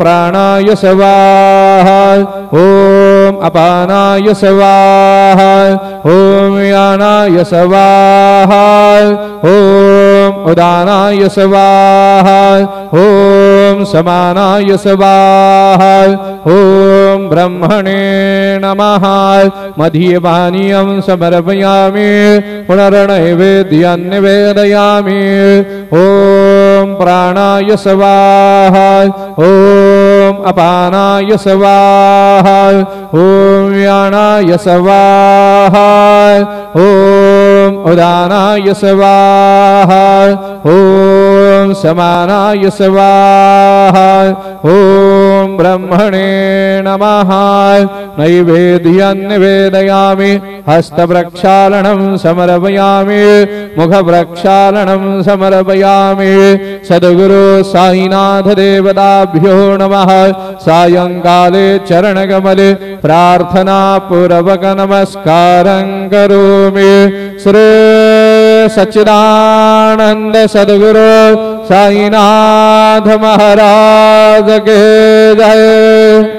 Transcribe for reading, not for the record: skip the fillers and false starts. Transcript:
प्राणाय स्वाहा ओम अपानाय स्वाहा ओम यानाय स्वाहा ओम उदानाय स्वाहा ओम समानाय स्वाहा ओम ब्रह्मणे नमः मध्यपानीयं समर्पयामि पुनर्नैवेद्यं निवेदयामि ओम प्राणाय स्वाहा ओम अपानाय स्वाहा ओम यानाय स्वाहा ओम उदानाय स्वाहा ओम समानाय स्वाहा ओम ब्रह्मणे नमः नैवेद्यं निवेदयामि हस्तप्रक्षालनं समर्पयामि मुखप्रक्षालनं समर्पयामि सद्गुरु साईनाथ देवताभ्यो नमः सायंकाले चरणकमले प्रार्थना पूर्वक नमस्कारं करोमि श्री सच्चिदानंद सद्गुरु साईनाथ महाराज के जय।